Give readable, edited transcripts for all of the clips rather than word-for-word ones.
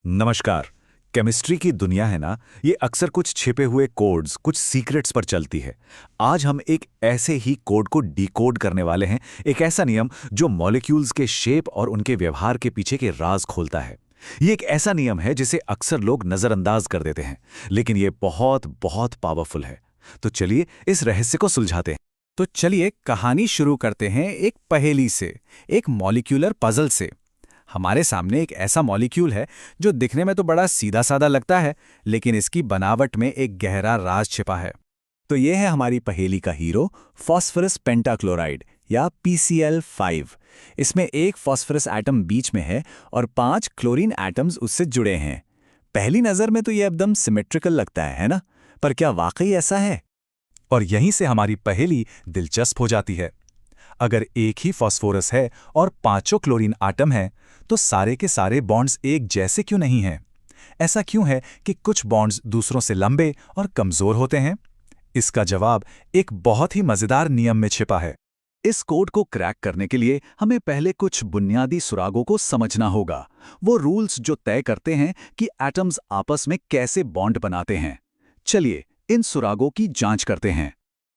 नमस्कार। केमिस्ट्री की दुनिया है ना, ये अक्सर कुछ छिपे हुए कोड्स, कुछ सीक्रेट्स पर चलती है। आज हम एक ऐसे ही कोड को डिकोड करने वाले हैं, एक ऐसा नियम जो मॉलिक्यूल्स के शेप और उनके व्यवहार के पीछे के राज खोलता है। ये एक ऐसा नियम है जिसे अक्सर लोग नजरअंदाज कर देते हैं, लेकिन ये बहुत बहुत पावरफुल है। तो चलिए इस रहस्य को सुलझाते हैं। तो चलिए कहानी शुरू करते हैं एक पहेली से, एक मॉलिक्यूलर पजल से। हमारे सामने एक ऐसा मॉलिक्यूल है जो दिखने में तो बड़ा सीधा साधा लगता है, लेकिन इसकी बनावट में एक गहरा राज छिपा है। तो ये है हमारी पहेली का हीरो, फॉस्फोरस पेंटाक्लोराइड या PCl5। इसमें एक फॉस्फोरस एटम बीच में है और 5 क्लोरीन एटम्स उससे जुड़े हैं। पहली नज़र में तो ये एकदम सिमेट्रिकल लगता है ना? पर क्या वाकई ऐसा है? और यहीं से हमारी पहेली दिलचस्प हो जाती है। अगर एक ही फॉस्फोरस है और पांचों क्लोरीन आटम हैं, तो सारे के सारे बॉन्ड्स एक जैसे क्यों नहीं हैं? ऐसा क्यों है कि कुछ बॉन्ड्स दूसरों से लंबे और कमजोर होते हैं? इसका जवाब एक बहुत ही मजेदार नियम में छिपा है। इस कोड को क्रैक करने के लिए हमें पहले कुछ बुनियादी सुरागों को समझना होगा। वो रूल्स जो तय करते हैं कि एटम्स आपस में कैसे बॉन्ड बनाते हैं। चलिए इन सुरागों की जांच करते हैं।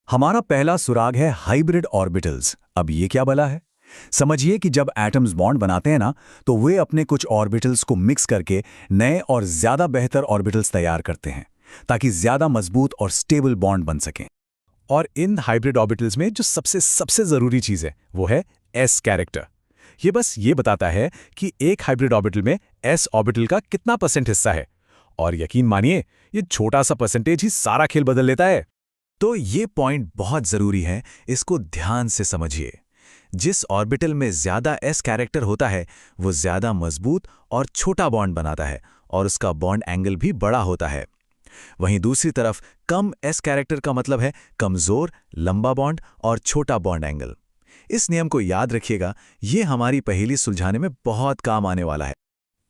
हमारा पहला सुराग है हाइब्रिड ऑर्बिटल्स। अब ये क्या भला है? समझिए कि जब एटम्स बॉन्ड बनाते हैं ना, तो वे अपने कुछ ऑर्बिटल्स को मिक्स करके नए और ज्यादा बेहतर ऑर्बिटल्स तैयार करते हैं, ताकि ज्यादा मजबूत और स्टेबल बॉन्ड बन सकें। और इन हाइब्रिड ऑर्बिटल्स में जो सबसे जरूरी चीज है वो है एस कैरेक्टर। ये बस ये बताता है कि एक हाइब्रिड ऑर्बिटल में एस ऑर्बिटल का कितना % हिस्सा है। और यकीन मानिए, ये छोटा सा परसेंटेज ही सारा खेल बदल लेता है। तो ये पॉइंट बहुत जरूरी है, इसको ध्यान से समझिए। जिस ऑर्बिटल में ज्यादा एस कैरेक्टर होता है, वो ज्यादा मजबूत और छोटा बॉन्ड बनाता है और उसका बॉन्ड एंगल भी बड़ा होता है। वहीं दूसरी तरफ कम एस कैरेक्टर का मतलब है कमजोर, लंबा बॉन्ड और छोटा बॉन्ड एंगल। इस नियम को याद रखिएगा, ये हमारी पहेली सुलझाने में बहुत काम आने वाला है।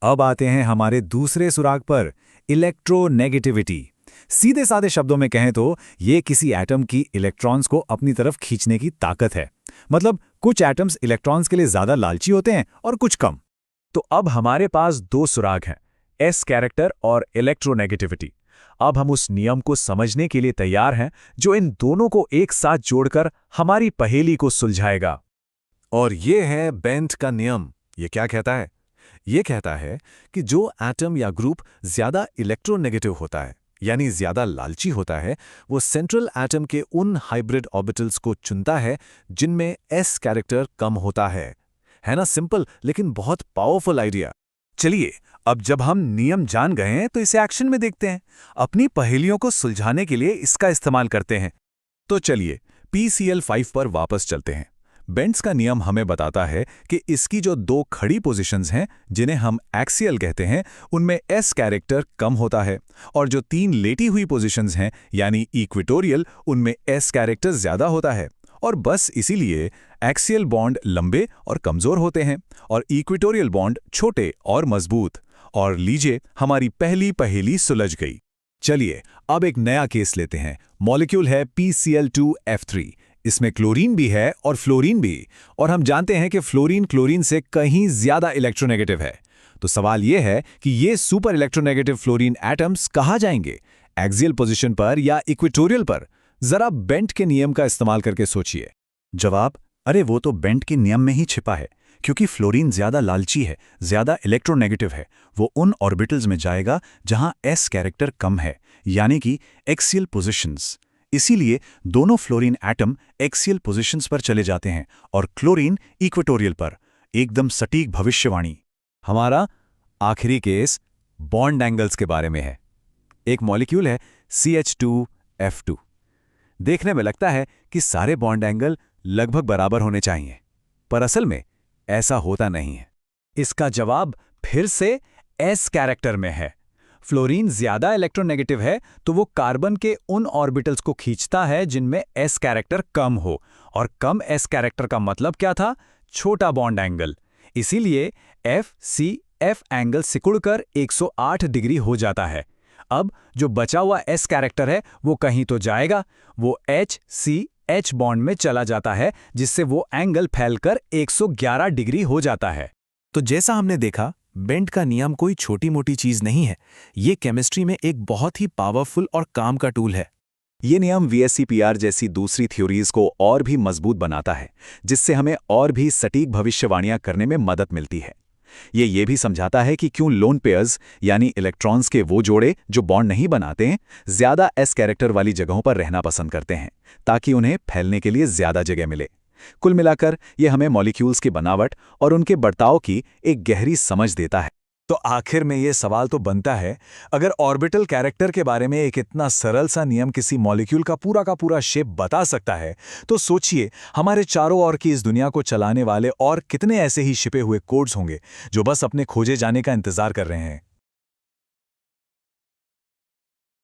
अब आते हैं हमारे दूसरे सुराग पर, इलेक्ट्रोनेगेटिविटी। सीधे साधे शब्दों में कहें तो ये किसी एटम की इलेक्ट्रॉन्स को अपनी तरफ खींचने की ताकत है। मतलब कुछ एटम्स इलेक्ट्रॉन्स के लिए ज्यादा लालची होते हैं और कुछ कम। तो अब हमारे पास दो सुराग हैं, एस कैरेक्टर और इलेक्ट्रोनेगेटिविटी। अब हम उस नियम को समझने के लिए तैयार हैं जो इन दोनों को एक साथ जोड़कर हमारी पहेली को सुलझाएगा। और ये है बेंट का नियम। ये क्या कहता है? ये कहता है कि जो एटम या ग्रुप ज्यादा इलेक्ट्रोनेगेटिव होता है, यानी ज्यादा लालची होता है, वो सेंट्रल एटम के उन हाइब्रिड ऑर्बिटल्स को चुनता है जिनमें एस कैरेक्टर कम होता है। है ना सिंपल, लेकिन बहुत पावरफुल आइडिया। चलिए अब जब हम नियम जान गए हैं तो इसे एक्शन में देखते हैं। अपनी पहेलियों को सुलझाने के लिए इसका इस्तेमाल करते हैं। तो चलिए PCl5 पर वापस चलते हैं। बेंट्स का नियम हमें बताता है कि इसकी जो दो खड़ी पोजीशंस हैं, जिन्हें हम एक्सियल कहते हैं, उनमें एस कैरेक्टर कम होता है, और जो 3 लेटी हुई पोजीशंस हैं यानी इक्वेटोरियल, उनमें एस कैरेक्टर ज्यादा होता है। और बस इसीलिए एक्सियल बॉन्ड लंबे और कमजोर होते हैं और इक्वेटोरियल बॉन्ड छोटे और मजबूत। और लीजिए, हमारी पहली पहेली सुलझ गई। चलिए अब एक नया केस लेते हैं। मॉलिक्यूल है PCl2F3। इसमें क्लोरीन भी है और फ्लोरीन भी, और हम जानते हैं कि फ्लोरीन क्लोरीन से कहीं ज्यादा इलेक्ट्रोनेगेटिव है। तो सवाल यह है कि ये सुपर इलेक्ट्रोनेगेटिव फ्लोरीन एटम्स कहाँ जाएंगे, एक्सियल पोजीशन पर या इक्वेटोरियल पर? जरा बेंट के नियम का इस्तेमाल करके सोचिए। जवाब, अरे वो तो बेंट के नियम में ही छिपा है। क्योंकि फ्लोरीन ज्यादा लालची है, ज्यादा इलेक्ट्रोनेगेटिव है, वो उन ऑर्बिटल्स में जाएगा जहां एस कैरेक्टर कम है, यानी कि एक्सियल पोजीशंस। इसीलिए दोनों फ्लोरीन एटम एक्सियल पोजीशंस पर चले जाते हैं और क्लोरीन इक्वेटोरियल पर। एकदम सटीक भविष्यवाणी। हमारा आखिरी केस बॉन्ड एंगल्स के बारे में है। एक मॉलिक्यूल है CH2F2। देखने में लगता है कि सारे बॉन्ड एंगल लगभग बराबर होने चाहिए, पर असल में ऐसा होता नहीं है। इसका जवाब फिर से एस कैरेक्टर में है। फ्लोरीन ज्यादा इलेक्ट्रोनेगेटिव है, तो वो कार्बन के उन ऑर्बिटल्स को खींचता है जिनमें एस कैरेक्टर कम हो, और कम एस कैरेक्टर का मतलब क्या था? छोटा बॉन्ड एंगल। इसीलिए FCF एंगल सिकुड़कर 108 डिग्री हो जाता है। अब जो बचा हुआ एस कैरेक्टर है वो कहीं तो जाएगा, वो HCH बॉन्ड में चला जाता है, जिससे वो एंगल फैलकर 111 डिग्री हो जाता है। तो जैसा हमने देखा, बेंट का नियम कोई छोटी मोटी चीज नहीं है, ये केमिस्ट्री में एक बहुत ही पावरफुल और काम का टूल है। ये नियम VSEPR जैसी दूसरी थ्योरीज को और भी मजबूत बनाता है, जिससे हमें और भी सटीक भविष्यवाणियां करने में मदद मिलती है। ये भी समझाता है कि क्यों लोन पेयर्स यानी इलेक्ट्रॉन्स के वो जोड़े जो बॉन्ड नहीं बनाते हैं, ज्यादा एस कैरेक्टर वाली जगहों पर रहना पसंद करते हैं, ताकि उन्हें फैलने के लिए ज्यादा जगह मिले। कुल मिलाकर ये हमें मॉलिक्यूल्स की बनावट और उनके बर्ताव की एक गहरी समझ देता है। तो आखिर में ये सवाल तो बनता है, अगर ऑर्बिटल कैरेक्टर के बारे में एक इतना सरल सा नियम किसी मॉलिक्यूल का पूरा शेप बता सकता है, तो सोचिए हमारे चारों ओर की इस दुनिया को चलाने वाले और कितने ऐसे ही छिपे हुए कोड्स होंगे जो बस अपने खोजे जाने का इंतजार कर रहे हैं।